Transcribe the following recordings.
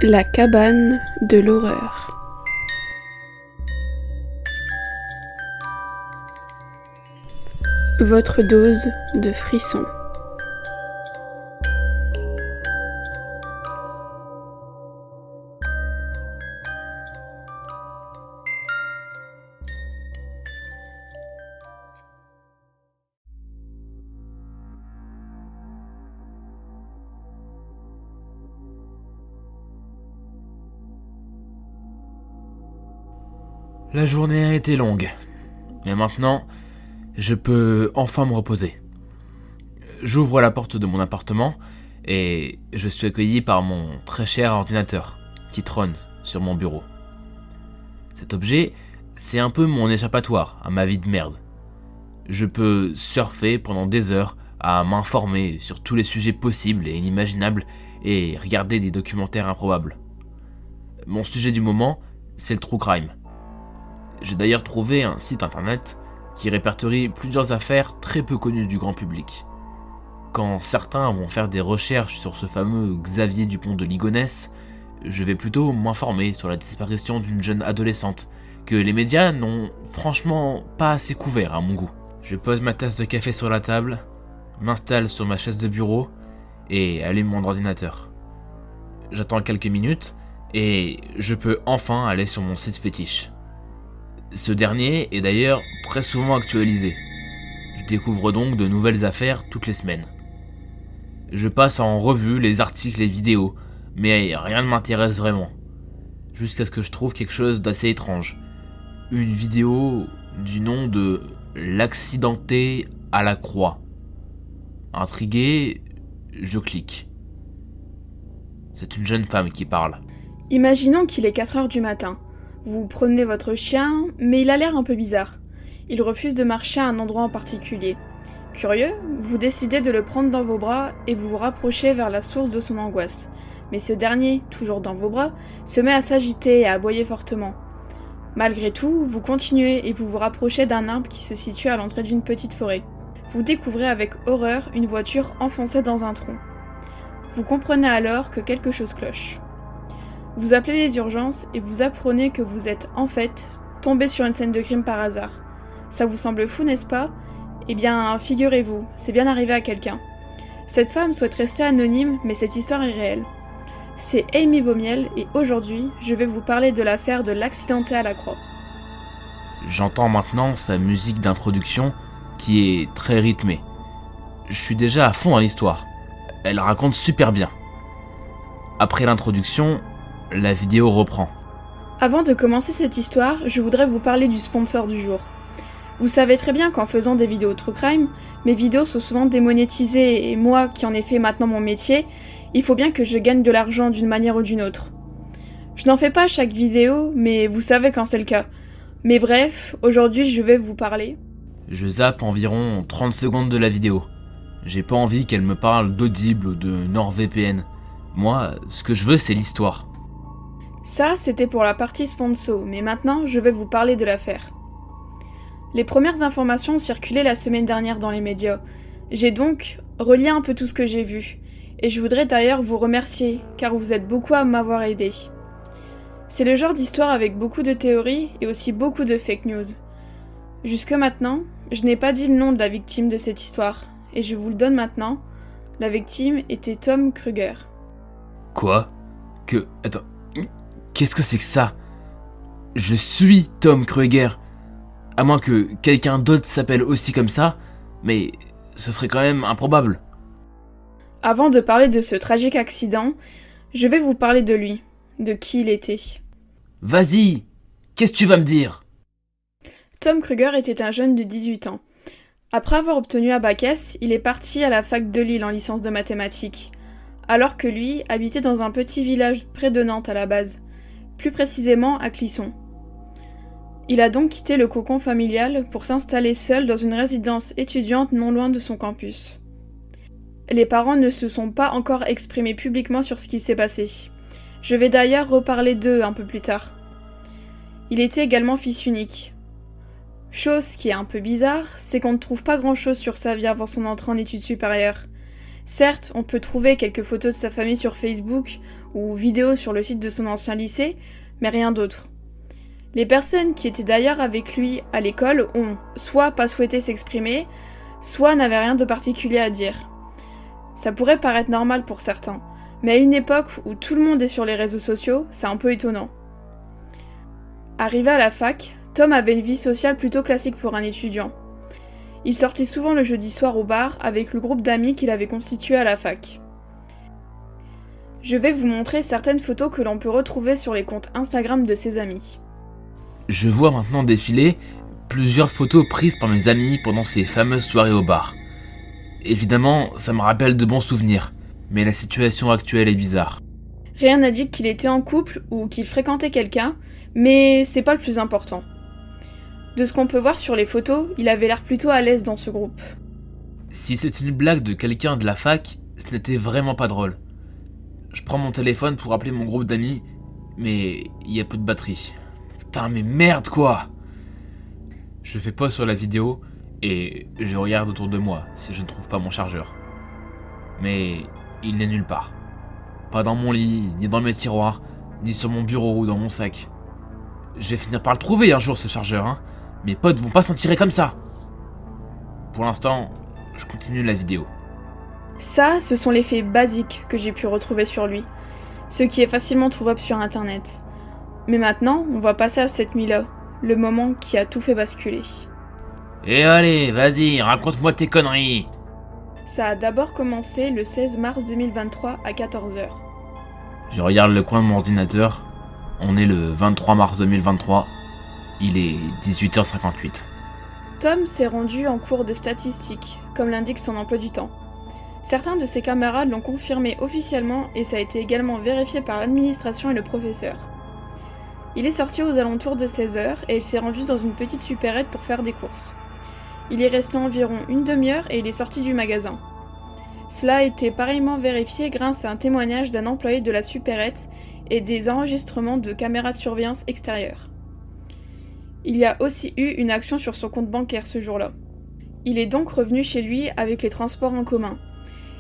La cabane de l'horreur. Votre dose de frissons. La journée a été longue, mais maintenant, je peux enfin me reposer. J'ouvre la porte de mon appartement et je suis accueilli par mon très cher ordinateur qui trône sur mon bureau. Cet objet, c'est un peu mon échappatoire à ma vie de merde. Je peux surfer pendant des heures à m'informer sur tous les sujets possibles et inimaginables et regarder des documentaires improbables. Mon sujet du moment, c'est le true crime. J'ai d'ailleurs trouvé un site internet qui répertorie plusieurs affaires très peu connues du grand public. Quand certains vont faire des recherches sur ce fameux Xavier Dupont de Ligonnès, je vais plutôt m'informer sur la disparition d'une jeune adolescente que les médias n'ont franchement pas assez couvert à mon goût. Je pose ma tasse de café sur la table, m'installe sur ma chaise de bureau et allume mon ordinateur. J'attends quelques minutes et je peux enfin aller sur mon site fétiche. Ce dernier est d'ailleurs très souvent actualisé. Je découvre donc de nouvelles affaires toutes les semaines. Je passe en revue les articles et vidéos, mais rien ne m'intéresse vraiment. Jusqu'à ce que je trouve quelque chose d'assez étrange. Une vidéo du nom de l'accidenté à la croix. Intrigué, je clique. C'est une jeune femme qui parle. Imaginons qu'il est 4 heures du matin. Vous prenez votre chien, mais il a l'air un peu bizarre. Il refuse de marcher à un endroit en particulier. Curieux, vous décidez de le prendre dans vos bras et vous vous rapprochez vers la source de son angoisse. Mais ce dernier, toujours dans vos bras, se met à s'agiter et à aboyer fortement. Malgré tout, vous continuez et vous vous rapprochez d'un arbre qui se situe à l'entrée d'une petite forêt. Vous découvrez avec horreur une voiture enfoncée dans un tronc. Vous comprenez alors que quelque chose cloche. Vous appelez les urgences et vous apprenez que vous êtes, en fait, tombé sur une scène de crime par hasard. Ça vous semble fou, n'est-ce pas ? Eh bien, figurez-vous, c'est bien arrivé à quelqu'un. Cette femme souhaite rester anonyme, mais cette histoire est réelle. C'est Amy Baumiel et aujourd'hui, je vais vous parler de l'affaire de l'accidenté à la croix. J'entends maintenant sa musique d'introduction qui est très rythmée. Je suis déjà à fond dans l'histoire. Elle raconte super bien. Après l'introduction, la vidéo reprend. Avant de commencer cette histoire, je voudrais vous parler du sponsor du jour. Vous savez très bien qu'en faisant des vidéos true crime, mes vidéos sont souvent démonétisées et moi, qui en ai fait maintenant mon métier, il faut bien que je gagne de l'argent d'une manière ou d'une autre. Je n'en fais pas à chaque vidéo, mais vous savez quand c'est le cas. Mais bref, aujourd'hui je vais vous parler. Je zappe environ 30 secondes de la vidéo. J'ai pas envie qu'elle me parle d'Audible ou de NordVPN. Moi, ce que je veux, c'est l'histoire. Ça, c'était pour la partie sponsor, mais maintenant, je vais vous parler de l'affaire. Les premières informations ont circulé la semaine dernière dans les médias. J'ai donc relié un peu tout ce que j'ai vu. Et je voudrais d'ailleurs vous remercier, car vous êtes beaucoup à m'avoir aidé. C'est le genre d'histoire avec beaucoup de théories et aussi beaucoup de fake news. Jusque maintenant, je n'ai pas dit le nom de la victime de cette histoire, et je vous le donne maintenant. La victime était Tom Kruger. Quoi ? Attends... Qu'est-ce que c'est que ça ? Je suis Tom Kruger. À moins que quelqu'un d'autre s'appelle aussi comme ça, mais ce serait quand même improbable. Avant de parler de ce tragique accident, je vais vous parler de lui, de qui il était. Vas-y, qu'est-ce que tu vas me dire ? Tom Kruger était un jeune de 18 ans. Après avoir obtenu un bac S, il est parti à la fac de Lille en licence de mathématiques, alors que lui habitait dans un petit village près de Nantes à la base. Plus précisément à Clisson. Il a donc quitté le cocon familial pour s'installer seul dans une résidence étudiante non loin de son campus. Les parents ne se sont pas encore exprimés publiquement sur ce qui s'est passé. Je vais d'ailleurs reparler d'eux un peu plus tard. Il était également fils unique. Chose qui est un peu bizarre, c'est qu'on ne trouve pas grand-chose sur sa vie avant son entrée en études supérieures. Certes, on peut trouver quelques photos de sa famille sur Facebook, ou vidéos sur le site de son ancien lycée, mais rien d'autre. Les personnes qui étaient d'ailleurs avec lui à l'école ont soit pas souhaité s'exprimer, soit n'avaient rien de particulier à dire. Ça pourrait paraître normal pour certains, mais à une époque où tout le monde est sur les réseaux sociaux, c'est un peu étonnant. Arrivé à la fac, Tom avait une vie sociale plutôt classique pour un étudiant. Il sortait souvent le jeudi soir au bar avec le groupe d'amis qu'il avait constitué à la fac. Je vais vous montrer certaines photos que l'on peut retrouver sur les comptes Instagram de ses amis. Je vois maintenant défiler plusieurs photos prises par mes amis pendant ces fameuses soirées au bar. Évidemment, ça me rappelle de bons souvenirs, mais la situation actuelle est bizarre. Rien n'indique qu'il était en couple ou qu'il fréquentait quelqu'un, mais c'est pas le plus important. De ce qu'on peut voir sur les photos, il avait l'air plutôt à l'aise dans ce groupe. Si c'est une blague de quelqu'un de la fac, ce n'était vraiment pas drôle. Je prends mon téléphone pour appeler mon groupe d'amis, mais il y a peu de batterie. Putain, mais merde quoi! Je fais pause sur la vidéo et je regarde autour de moi si je ne trouve pas mon chargeur. Mais il n'est nulle part. Pas dans mon lit, ni dans mes tiroirs, ni sur mon bureau ou dans mon sac. Je vais finir par le trouver un jour ce chargeur, hein. Mes potes vont pas s'en tirer comme ça. Pour l'instant, je continue la vidéo. Ça, ce sont les faits basiques que j'ai pu retrouver sur lui, ce qui est facilement trouvable sur internet. Mais maintenant, on va passer à cette nuit-là, le moment qui a tout fait basculer. Et allez, vas-y, raconte-moi tes conneries. Ça a d'abord commencé le 16 mars 2023 à 14h. Je regarde le coin de mon ordinateur. On est le 23 mars 2023. Il est 18h58. Tom s'est rendu en cours de statistiques, comme l'indique son emploi du temps. Certains de ses camarades l'ont confirmé officiellement et ça a été également vérifié par l'administration et le professeur. Il est sorti aux alentours de 16h et il s'est rendu dans une petite supérette pour faire des courses. Il est resté environ une demi-heure et il est sorti du magasin. Cela a été pareillement vérifié grâce à un témoignage d'un employé de la supérette et des enregistrements de caméras de surveillance extérieures. Il y a aussi eu une action sur son compte bancaire ce jour-là. Il est donc revenu chez lui avec les transports en commun.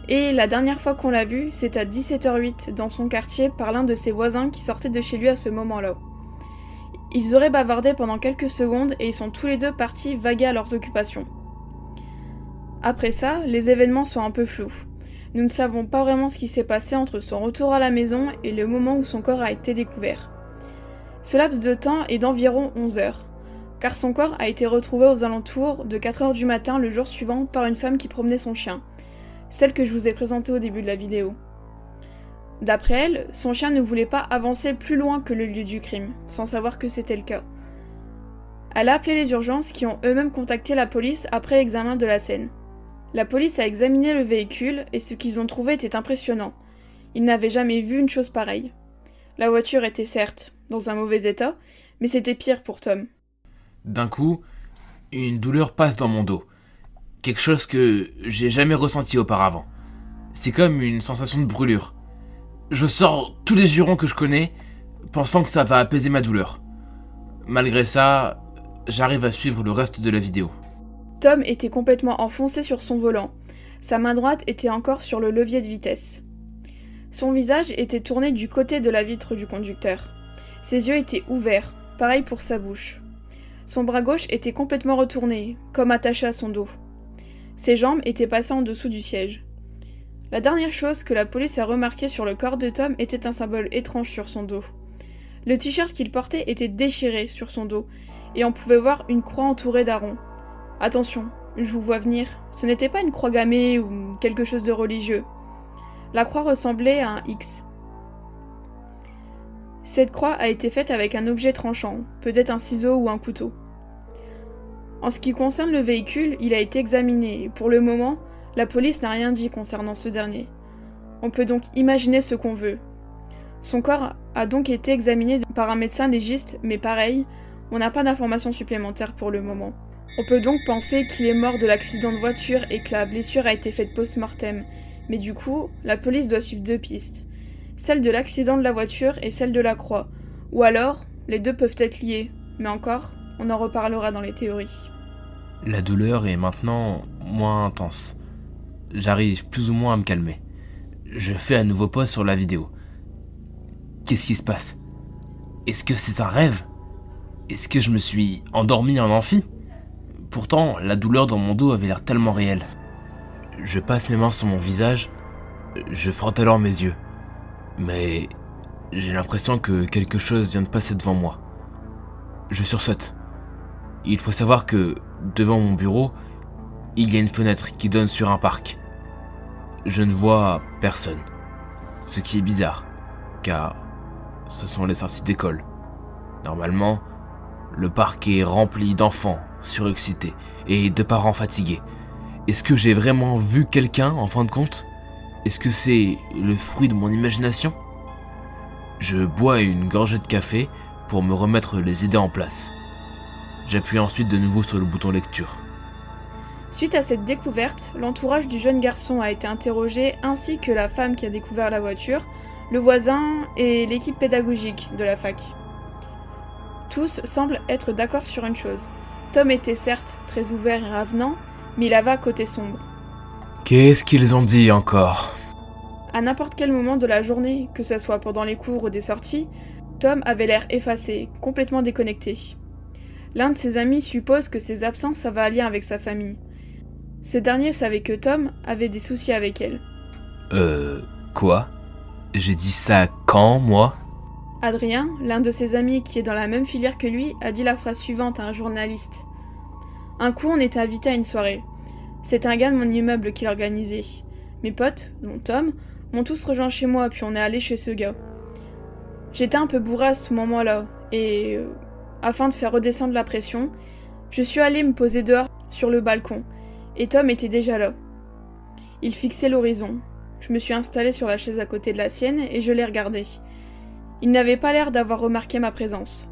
Et la dernière fois qu'on l'a vu, c'est à 17h08 dans son quartier par l'un de ses voisins qui sortait de chez lui à ce moment-là. Ils auraient bavardé pendant quelques secondes et ils sont tous les deux partis vaguer à leurs occupations. Après ça, les événements sont un peu flous. Nous ne savons pas vraiment ce qui s'est passé entre son retour à la maison et le moment où son corps a été découvert. Ce laps de temps est d'environ 11 heures, car son corps a été retrouvé aux alentours de 4h du matin le jour suivant par une femme qui promenait son chien, celle que je vous ai présentée au début de la vidéo. D'après elle, son chien ne voulait pas avancer plus loin que le lieu du crime, sans savoir que c'était le cas. Elle a appelé les urgences qui ont eux-mêmes contacté la police après l'examen de la scène. La police a examiné le véhicule et ce qu'ils ont trouvé était impressionnant. Ils n'avaient jamais vu une chose pareille. La voiture était certes dans un mauvais état, mais c'était pire pour Tom. D'un coup, une douleur passe dans mon dos. Quelque chose que j'ai jamais ressenti auparavant. C'est comme une sensation de brûlure. Je sors tous les jurons que je connais, pensant que ça va apaiser ma douleur. Malgré ça, j'arrive à suivre le reste de la vidéo. Tom était complètement enfoncé sur son volant. Sa main droite était encore sur le levier de vitesse. Son visage était tourné du côté de la vitre du conducteur. Ses yeux étaient ouverts, pareil pour sa bouche. Son bras gauche était complètement retourné, comme attaché à son dos. Ses jambes étaient passées en dessous du siège. La dernière chose que la police a remarqué sur le corps de Tom était un symbole étrange sur son dos. Le t-shirt qu'il portait était déchiré sur son dos, et on pouvait voir une croix entourée d'aronds. Attention, je vous vois venir, ce n'était pas une croix gammée ou quelque chose de religieux. La croix ressemblait à un X. Cette croix a été faite avec un objet tranchant, peut-être un ciseau ou un couteau. En ce qui concerne le véhicule, il a été examiné et pour le moment, la police n'a rien dit concernant ce dernier. On peut donc imaginer ce qu'on veut. Son corps a donc été examiné par un médecin légiste, mais pareil, on n'a pas d'informations supplémentaires pour le moment. On peut donc penser qu'il est mort de l'accident de voiture et que la blessure a été faite post-mortem, mais du coup, la police doit suivre deux pistes. Celle de l'accident de la voiture et celle de la croix. Ou alors, les deux peuvent être liés, mais encore, on en reparlera dans les théories. La douleur est maintenant moins intense. J'arrive plus ou moins à me calmer. Je fais à nouveau pause sur la vidéo. Qu'est-ce qui se passe? Est-ce que c'est un rêve? Est-ce que je me suis endormi en amphi? Pourtant, la douleur dans mon dos avait l'air tellement réelle. Je passe mes mains sur mon visage, je frotte alors mes yeux. Mais j'ai l'impression que quelque chose vient de passer devant moi. Je sursaute. Il faut savoir que, devant mon bureau, il y a une fenêtre qui donne sur un parc. Je ne vois personne. Ce qui est bizarre, car ce sont les sorties d'école. Normalement, le parc est rempli d'enfants surexcités et de parents fatigués. Est-ce que j'ai vraiment vu quelqu'un en fin de compte? Est-ce que c'est le fruit de mon imagination? Je bois une gorgée de café pour me remettre les idées en place. J'appuie ensuite de nouveau sur le bouton lecture. Suite à cette découverte, l'entourage du jeune garçon a été interrogé ainsi que la femme qui a découvert la voiture, le voisin et l'équipe pédagogique de la fac. Tous semblent être d'accord sur une chose. Tom était certes très ouvert et ravenant, mais il avait un côté sombre. Qu'est-ce qu'ils ont dit encore? À n'importe quel moment de la journée, que ce soit pendant les cours ou des sorties, Tom avait l'air effacé, complètement déconnecté. L'un de ses amis suppose que ses absences avaient un lien avec sa famille. Ce dernier savait que Tom avait des soucis avec elle. Quoi? J'ai dit ça quand, moi? Adrien, l'un de ses amis qui est dans la même filière que lui, a dit la phrase suivante à un journaliste. Un coup, on était invité à une soirée. C'est un gars de mon immeuble qui l'organisait. Mes potes, dont Tom, m'ont tous rejoint chez moi, puis on est allé chez ce gars. J'étais un peu bourré à ce moment-là, et afin de faire redescendre la pression, je suis allé me poser dehors sur le balcon, et Tom était déjà là. Il fixait l'horizon. Je me suis installé sur la chaise à côté de la sienne et je l'ai regardé. Il n'avait pas l'air d'avoir remarqué ma présence.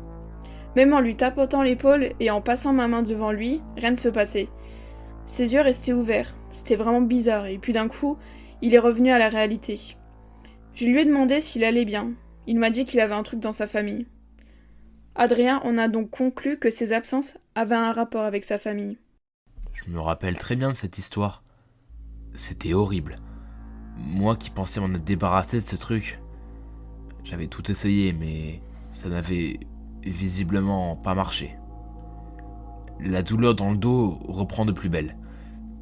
Même en lui tapotant l'épaule et en passant ma main devant lui, rien ne se passait. Ses yeux restaient ouverts, c'était vraiment bizarre, et puis d'un coup, il est revenu à la réalité. Je lui ai demandé s'il allait bien. Il m'a dit qu'il avait un truc dans sa famille. Adrien en a donc conclu que ses absences avaient un rapport avec sa famille. Je me rappelle très bien de cette histoire. C'était horrible. Moi qui pensais m'en être débarrassé de ce truc. J'avais tout essayé, mais ça n'avait visiblement pas marché. La douleur dans le dos reprend de plus belle.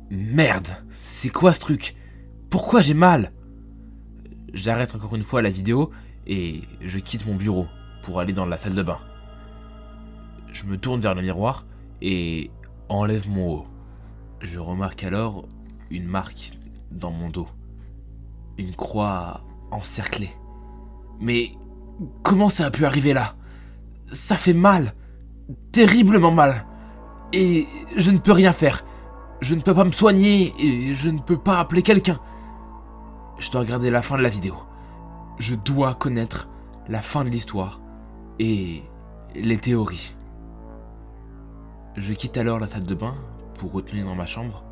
Merde, c'est quoi ce truc? Pourquoi j'ai mal? J'arrête encore une fois la vidéo et je quitte mon bureau pour aller dans la salle de bain. Je me tourne vers le miroir et enlève mon haut. Je remarque alors une marque dans mon dos. Une croix encerclée. Mais comment ça a pu arriver là? Ça fait mal. Terriblement mal. Et je ne peux rien faire. Je ne peux pas me soigner et je ne peux pas appeler quelqu'un. Je dois regarder la fin de la vidéo. Je dois connaître la fin de l'histoire et les théories. Je quitte alors la salle de bain pour retourner dans ma chambre.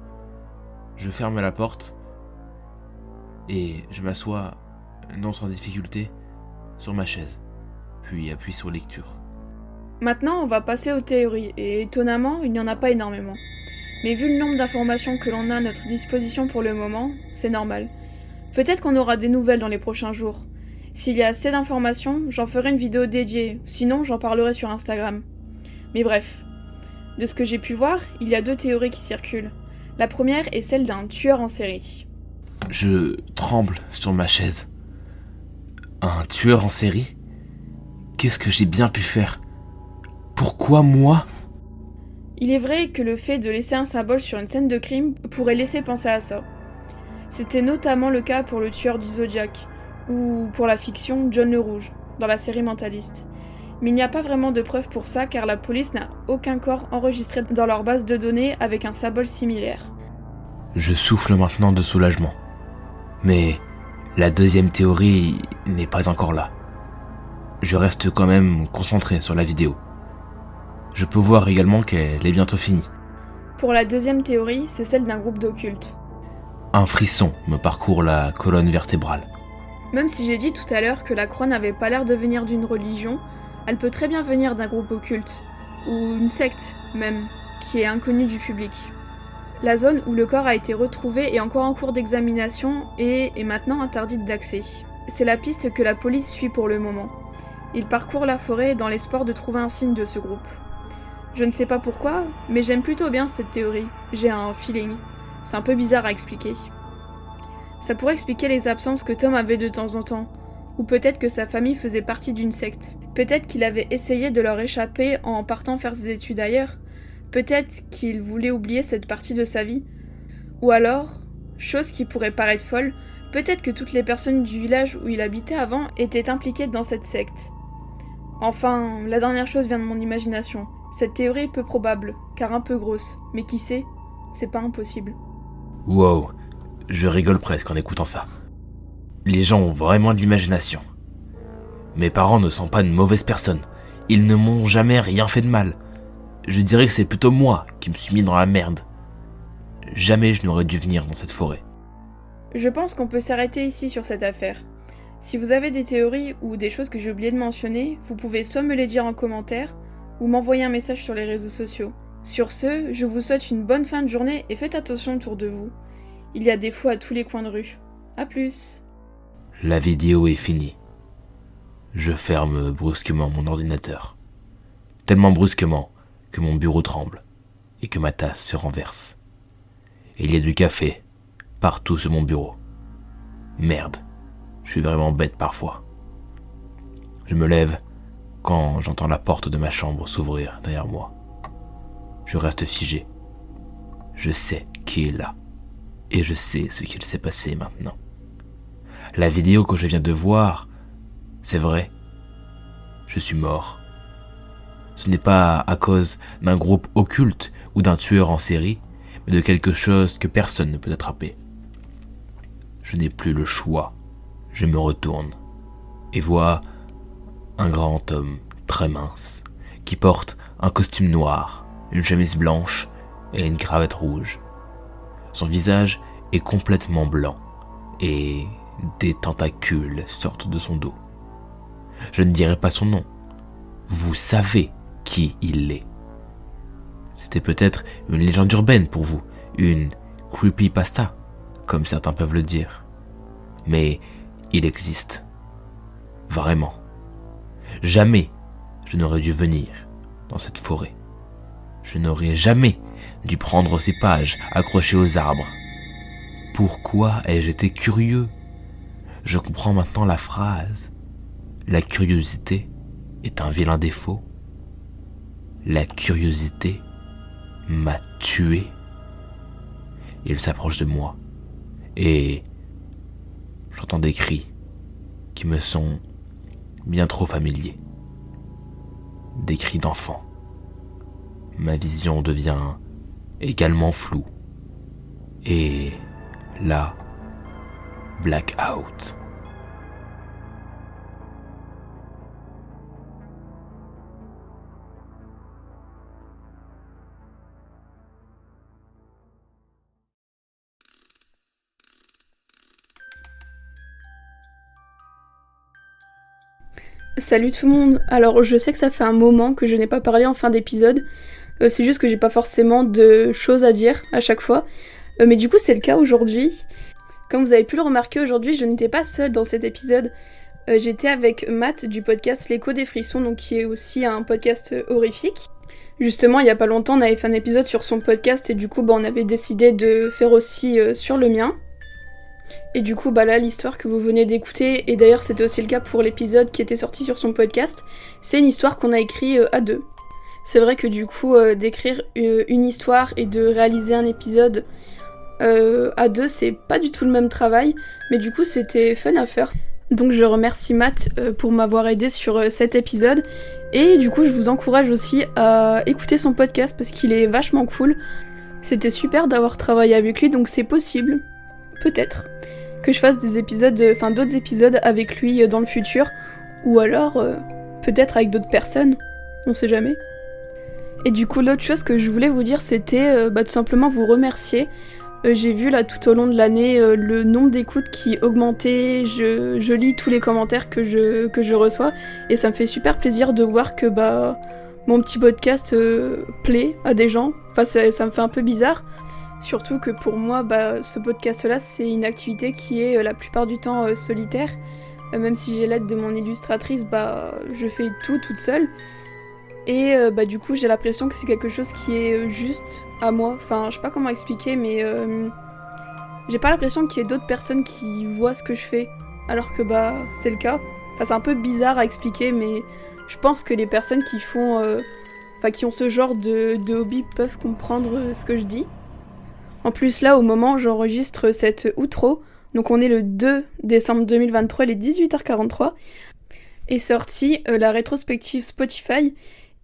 Je ferme la porte et je m'assois, non sans difficulté, sur ma chaise, puis appuie sur lecture. Maintenant, on va passer aux théories, et étonnamment, il n'y en a pas énormément. Mais vu le nombre d'informations que l'on a à notre disposition pour le moment, c'est normal. Peut-être qu'on aura des nouvelles dans les prochains jours. S'il y a assez d'informations, j'en ferai une vidéo dédiée, sinon j'en parlerai sur Instagram. Mais bref, de ce que j'ai pu voir, il y a 2 théories qui circulent. La première est celle d'un tueur en série. Je tremble sur ma chaise. Un tueur en série? Qu'est-ce que j'ai bien pu faire? Pourquoi moi? Il est vrai que le fait de laisser un symbole sur une scène de crime pourrait laisser penser à ça. C'était notamment le cas pour le tueur du Zodiac, ou pour la fiction John le Rouge, dans la série Mentaliste. Mais il n'y a pas vraiment de preuves pour ça car la police n'a aucun corps enregistré dans leur base de données avec un symbole similaire. Je souffle maintenant de soulagement. Mais la deuxième théorie n'est pas encore là. Je reste quand même concentré sur la vidéo. Je peux voir également qu'elle est bientôt finie. Pour la deuxième théorie, c'est celle d'un groupe d'occulte. Un frisson me parcourt la colonne vertébrale. Même si j'ai dit tout à l'heure que la croix n'avait pas l'air de venir d'une religion, elle peut très bien venir d'un groupe occulte, ou une secte même, qui est inconnue du public. La zone où le corps a été retrouvé est encore en cours d'examination et est maintenant interdite d'accès. C'est la piste que la police suit pour le moment. Ils parcourent la forêt dans l'espoir de trouver un signe de ce groupe. Je ne sais pas pourquoi, mais j'aime plutôt bien cette théorie. J'ai un feeling. C'est un peu bizarre à expliquer. Ça pourrait expliquer les absences que Tom avait de temps en temps, ou peut-être que sa famille faisait partie d'une secte. Peut-être qu'il avait essayé de leur échapper en partant faire ses études ailleurs. Peut-être qu'il voulait oublier cette partie de sa vie. Ou alors, chose qui pourrait paraître folle, peut-être que toutes les personnes du village où il habitait avant étaient impliquées dans cette secte. Enfin, la dernière chose vient de mon imagination. Cette théorie est peu probable, car un peu grosse, mais qui sait, c'est pas impossible. Wow, je rigole presque en écoutant ça. Les gens ont vraiment de l'imagination. Mes parents ne sont pas de mauvaises personnes. Ils ne m'ont jamais rien fait de mal. Je dirais que c'est plutôt moi qui me suis mis dans la merde. Jamais je n'aurais dû venir dans cette forêt. Je pense qu'on peut s'arrêter ici sur cette affaire. Si vous avez des théories ou des choses que j'ai oublié de mentionner, vous pouvez soit me les dire en commentaire, ou m'envoyer un message sur les réseaux sociaux. Sur ce, je vous souhaite une bonne fin de journée et faites attention autour de vous. Il y a des fous à tous les coins de rue. A plus. La vidéo est finie. Je ferme brusquement mon ordinateur. Tellement brusquement que mon bureau tremble et que ma tasse se renverse. Et il y a du café partout sur mon bureau. Merde, je suis vraiment bête parfois. Je me lève quand j'entends la porte de ma chambre s'ouvrir derrière moi. Je reste figé. Je sais qui est là. Et je sais ce qu'il s'est passé maintenant. La vidéo que je viens de voir, c'est vrai. Je suis mort. Ce n'est pas à cause d'un groupe occulte ou d'un tueur en série, mais de quelque chose que personne ne peut attraper. Je n'ai plus le choix. Je me retourne et vois un grand homme très mince qui porte un costume noir, une chemise blanche et une cravate rouge. Son visage est complètement blanc et des tentacules sortent de son dos. Je ne dirai pas son nom. Vous savez qui il est. C'était peut-être une légende urbaine pour vous, une creepypasta, comme certains peuvent le dire. Mais il existe. Vraiment. Jamais je n'aurais dû venir dans cette forêt. Je n'aurais jamais dû prendre ces pages accrochées aux arbres. Pourquoi ai-je été curieux ? Je comprends maintenant la phrase. La curiosité est un vilain défaut. La curiosité m'a tué. Il s'approche de moi et j'entends des cris qui me sont bien trop familiers. Des cris d'enfants. Ma vision devient également floue. Et là, blackout. Salut tout le monde. Alors je sais que ça fait un moment que je n'ai pas parlé en fin d'épisode. C'est juste que j'ai pas forcément de choses à dire à chaque fois. Mais du coup c'est le cas aujourd'hui. Comme vous avez pu le remarquer aujourd'hui, je n'étais pas seule dans cet épisode. J'étais avec Matt du podcast L'écho des frissons, donc qui est aussi un podcast horrifique. Justement il y a pas longtemps on avait fait un épisode sur son podcast et du coup on avait décidé de faire aussi sur le mien. Et du coup, là, l'histoire que vous venez d'écouter, et d'ailleurs c'était aussi le cas pour l'épisode qui était sorti sur son podcast, c'est une histoire qu'on a écrite à deux. C'est vrai que du coup, d'écrire une histoire et de réaliser un épisode à deux, c'est pas du tout le même travail, mais du coup c'était fun à faire. Donc je remercie Matt pour m'avoir aidé sur cet épisode, et du coup je vous encourage aussi à écouter son podcast parce qu'il est vachement cool. C'était super d'avoir travaillé avec lui, donc c'est possible, peut-être, que je fasse des épisodes, d'autres épisodes avec lui dans le futur, ou alors peut-être avec d'autres personnes, on sait jamais. Et du coup l'autre chose que je voulais vous dire c'était tout simplement vous remercier. J'ai vu là tout au long de l'année le nombre d'écoutes qui augmentait, je lis tous les commentaires que je reçois, et ça me fait super plaisir de voir que mon petit podcast plaît à des gens. Enfin ça me fait un peu bizarre. Surtout que pour moi, ce podcast-là, c'est une activité qui est la plupart du temps solitaire. même si j'ai l'aide de mon illustratrice, je fais tout toute seule. Et du coup, j'ai l'impression que c'est quelque chose qui est juste à moi. Enfin, je sais pas comment expliquer, mais j'ai pas l'impression qu'il y ait d'autres personnes qui voient ce que je fais, alors que c'est le cas. Enfin, c'est un peu bizarre à expliquer, mais je pense que les personnes qui font, qui ont ce genre de hobby peuvent comprendre ce que je dis. En plus, là, au moment où j'enregistre cette outro, donc on est le 2 décembre 2023, il est 18h43, est sortie la rétrospective Spotify.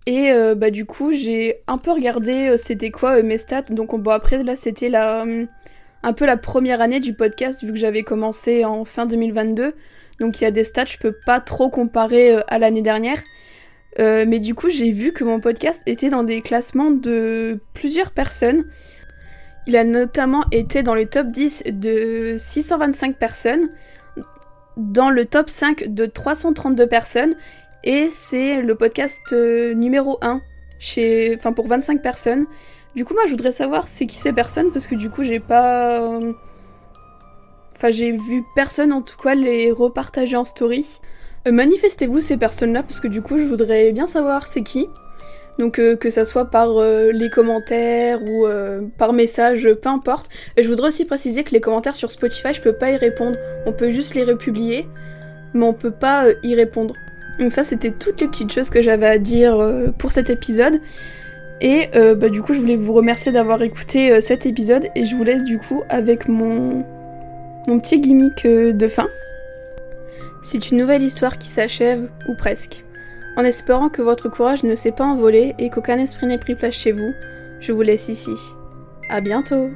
Et du coup, j'ai un peu regardé c'était quoi mes stats. Donc après, là, c'était un peu la première année du podcast, vu que j'avais commencé en fin 2022. Donc il y a des stats, je peux pas trop comparer à l'année dernière. Mais du coup, j'ai vu que mon podcast était dans des classements de plusieurs personnes. Il a notamment été dans le top 10 de 625 personnes, dans le top 5 de 332 personnes, et c'est le podcast numéro 1 pour 25 personnes. Du coup, moi, je voudrais savoir c'est qui ces personnes, parce que du coup, j'ai vu personne, en tout cas, les repartager en story. Manifestez-vous ces personnes-là, parce que du coup, je voudrais bien savoir c'est qui. Donc que ça soit par les commentaires ou par message, peu importe. Et je voudrais aussi préciser que les commentaires sur Spotify, je peux pas y répondre. On peut juste les republier, mais on peut pas y répondre. Donc ça, c'était toutes les petites choses que j'avais à dire pour cet épisode. Et du coup, je voulais vous remercier d'avoir écouté cet épisode. Et je vous laisse du coup avec mon petit gimmick de fin. C'est une nouvelle histoire qui s'achève, ou presque. En espérant que votre courage ne s'est pas envolé et qu'aucun esprit n'ait pris place chez vous, je vous laisse ici. À bientôt!